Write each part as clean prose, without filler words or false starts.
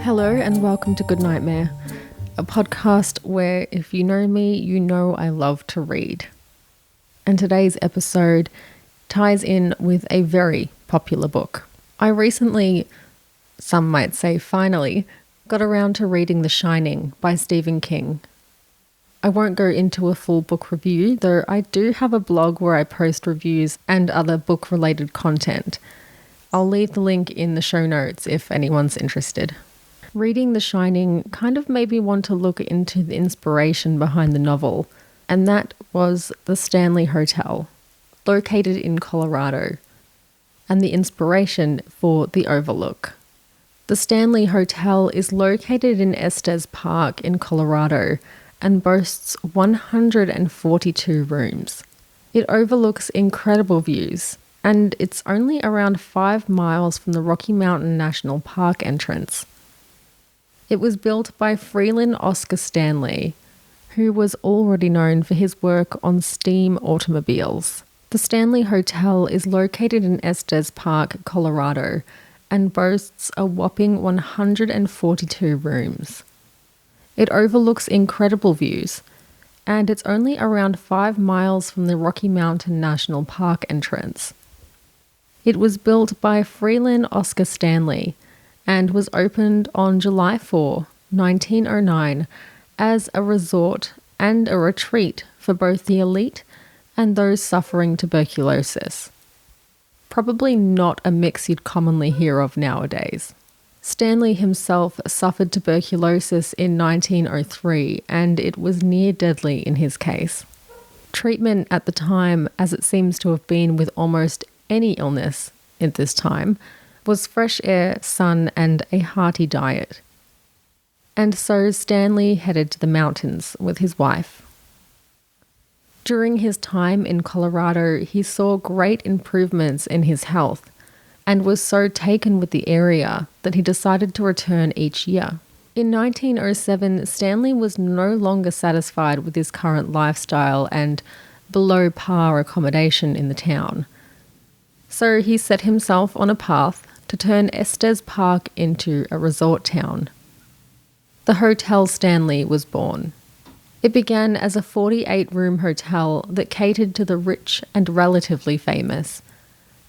Hello and welcome to Good Nightmare, a podcast where if you know me, you know I love to read. And today's episode ties in with a very popular book. I recently, some might say finally, got around to reading The Shining by Stephen King. I won't go into a full book review, though I do have a blog where I post reviews and other book-related content. I'll leave the link in the show notes if anyone's interested. Reading The Shining kind of made me want to look into the inspiration behind the novel, and that was the Stanley Hotel, located in Colorado, and the inspiration for The Overlook. The Stanley Hotel is located in Estes Park in Colorado and boasts 142 rooms. It overlooks incredible views, and it's only around 5 miles from the Rocky Mountain National Park entrance. It was built by Freeland Oscar Stanley, who was already known for his work on steam automobiles. The Stanley Hotel is located in Estes Park, Colorado, and boasts a whopping 142 rooms. It overlooks incredible views, and it's only around 5 miles from the Rocky Mountain National Park entrance. It was built by Freeland Oscar Stanley and was opened on July 4, 1909, as a resort and a retreat for both the elite and those suffering tuberculosis. Probably not a mix you'd commonly hear of nowadays. Stanley himself suffered tuberculosis in 1903, and it was near deadly in his case. Treatment at the time, as it seems to have been with almost any illness at this time, was fresh air, sun, and a hearty diet. And so Stanley headed to the mountains with his wife. During his time in Colorado, he saw great improvements in his health and was so taken with the area that he decided to return each year. In 1907, Stanley was no longer satisfied with his current lifestyle and below par accommodation in the town. So he set himself on a path to turn Estes Park into a resort town. The Hotel Stanley was born. It began as a 48-room hotel that catered to the rich and relatively famous,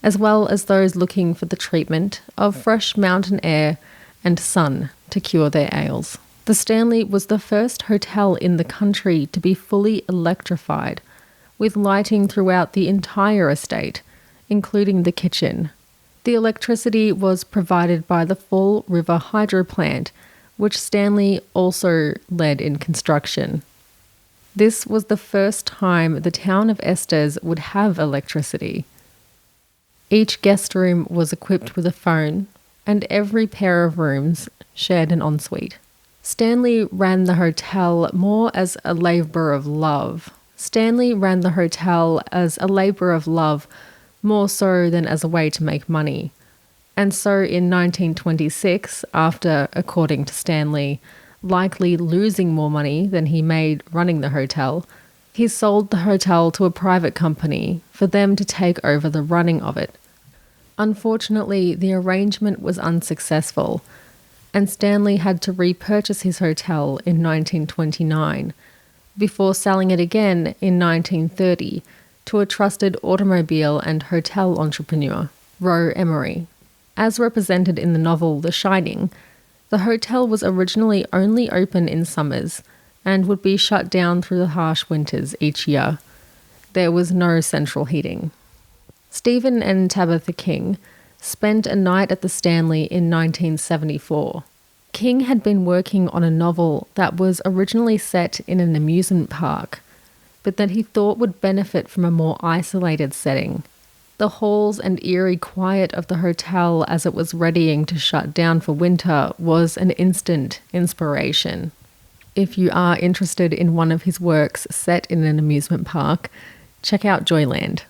as well as those looking for the treatment of fresh mountain air and sun to cure their ails. The Stanley was the first hotel in the country to be fully electrified, with lighting throughout the entire estate, including the kitchen. The electricity was provided by the Fall River Hydro Plant, which Stanley also led in construction. This was the first time the town of Estes would have electricity. Each guest room was equipped with a phone, and every pair of rooms shared an ensuite. Stanley ran the hotel more as a labour of love. More so than as a way to make money. And so in 1926, after, according to Stanley, likely losing more money than he made running the hotel, he sold the hotel to a private company for them to take over the running of it. Unfortunately, the arrangement was unsuccessful, and Stanley had to repurchase his hotel in 1929, before selling it again in 1930, to a trusted automobile and hotel entrepreneur, Roe Emery. As represented in the novel The Shining, the hotel was originally only open in summers and would be shut down through the harsh winters each year. There was no central heating. Stephen and Tabitha King spent a night at the Stanley in 1974. King had been working on a novel that was originally set in an amusement park, but that he thought would benefit from a more isolated setting. The halls and eerie quiet of the hotel as it was readying to shut down for winter was an instant inspiration. If you are interested in one of his works set in an amusement park, check out Joyland.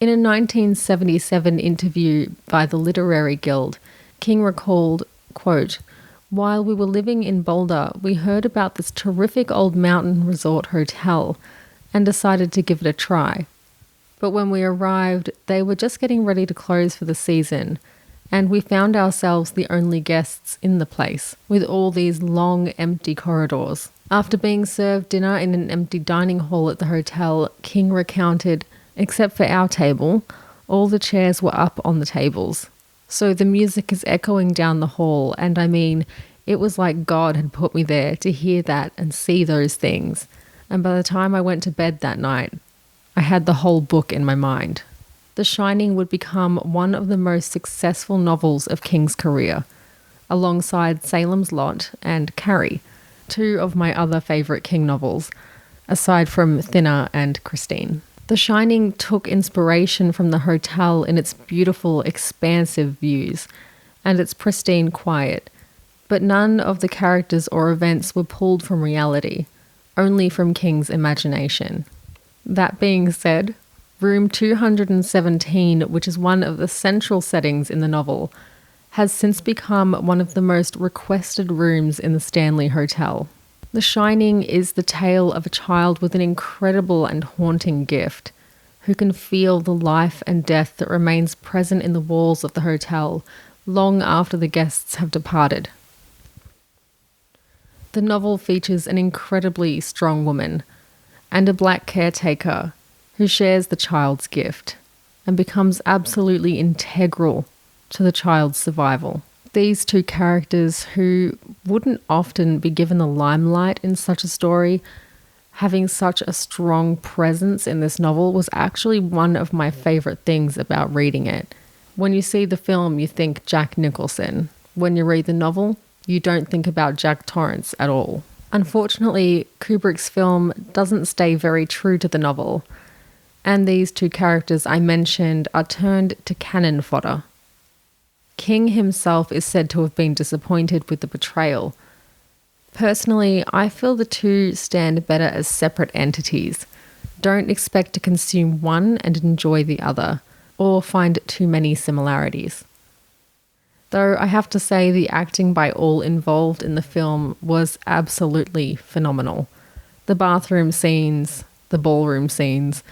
In a 1977 interview by the Literary Guild, King recalled, quote, "While we were living in Boulder, we heard about this terrific old mountain resort hotel and decided to give it a try. But when we arrived, they were just getting ready to close for the season, and we found ourselves the only guests in the place, with all these long, empty corridors. After being served dinner in an empty dining hall at the hotel, King recounted, except for our table, all the chairs were up on the tables. So the music is echoing down the hall, and I mean, it was like God had put me there to hear that and see those things. And by the time I went to bed that night, I had the whole book in my mind. The Shining would become one of the most successful novels of King's career, alongside Salem's Lot and Carrie, two of my other favourite King novels, aside from Thinner and Christine. The Shining took inspiration from the hotel in its beautiful, expansive views and its pristine quiet, but none of the characters or events were pulled from reality, only from King's imagination. That being said, Room 217, which is one of the central settings in the novel, has since become one of the most requested rooms in the Stanley Hotel. The Shining is the tale of a child with an incredible and haunting gift, who can feel the life and death that remains present in the walls of the hotel long after the guests have departed. The novel features an incredibly strong woman and a black caretaker who shares the child's gift and becomes absolutely integral to the child's survival. These two characters, who wouldn't often be given the limelight in such a story, having such a strong presence in this novel was actually one of my favourite things about reading it. When you see the film, you think Jack Nicholson. When you read the novel, you don't think about Jack Torrance at all. Unfortunately, Kubrick's film doesn't stay very true to the novel, and these two characters I mentioned are turned to cannon fodder. King himself is said to have been disappointed with the portrayal. Personally, I feel the two stand better as separate entities. Don't expect to consume one and enjoy the other, or find too many similarities. Though I have to say the acting by all involved in the film was absolutely phenomenal. The bathroom scenes, the ballroom scenes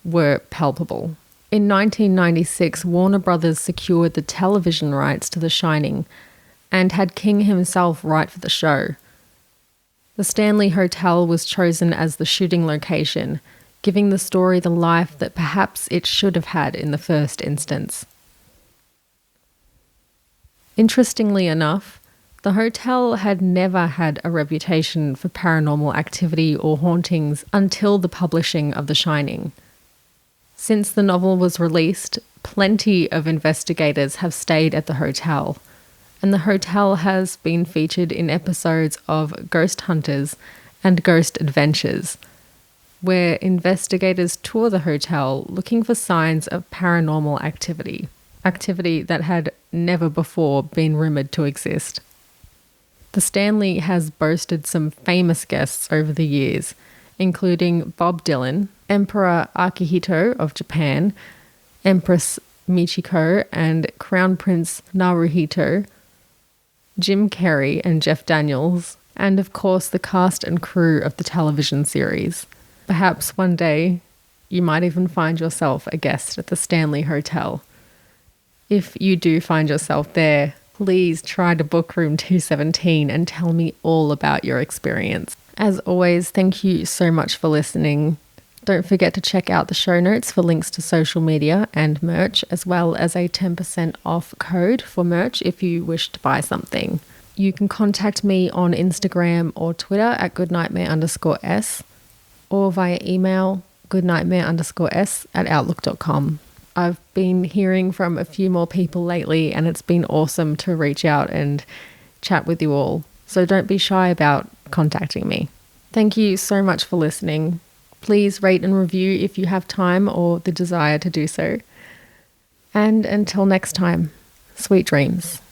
were palpable. In 1996, Warner Brothers secured the television rights to The Shining and had King himself write for the show. The Stanley Hotel was chosen as the shooting location, giving the story the life that perhaps it should have had in the first instance. Interestingly enough, the hotel had never had a reputation for paranormal activity or hauntings until the publishing of The Shining. Since the novel was released, plenty of investigators have stayed at the hotel, and the hotel has been featured in episodes of Ghost Hunters and Ghost Adventures, where investigators tour the hotel looking for signs of paranormal activity that had never before been rumoured to exist. The Stanley has boasted some famous guests over the years, including Bob Dylan, Emperor Akihito of Japan, Empress Michiko and Crown Prince Naruhito, Jim Carrey and Jeff Daniels, and of course the cast and crew of the television series. Perhaps one day you might even find yourself a guest at the Stanley Hotel. If you do find yourself there, please try to book room 217 and tell me all about your experience. As always, thank you so much for listening. Don't forget to check out the show notes for links to social media and merch, as well as a 10% off code for merch if you wish to buy something. You can contact me on Instagram or Twitter at goodnightmare_s or via email goodnightmare_s@outlook.com. I've been hearing from a few more people lately, and it's been awesome to reach out and chat with you all. So don't be shy about contacting me. Thank you so much for listening. Please rate and review if you have time or the desire to do so. And until next time, sweet dreams.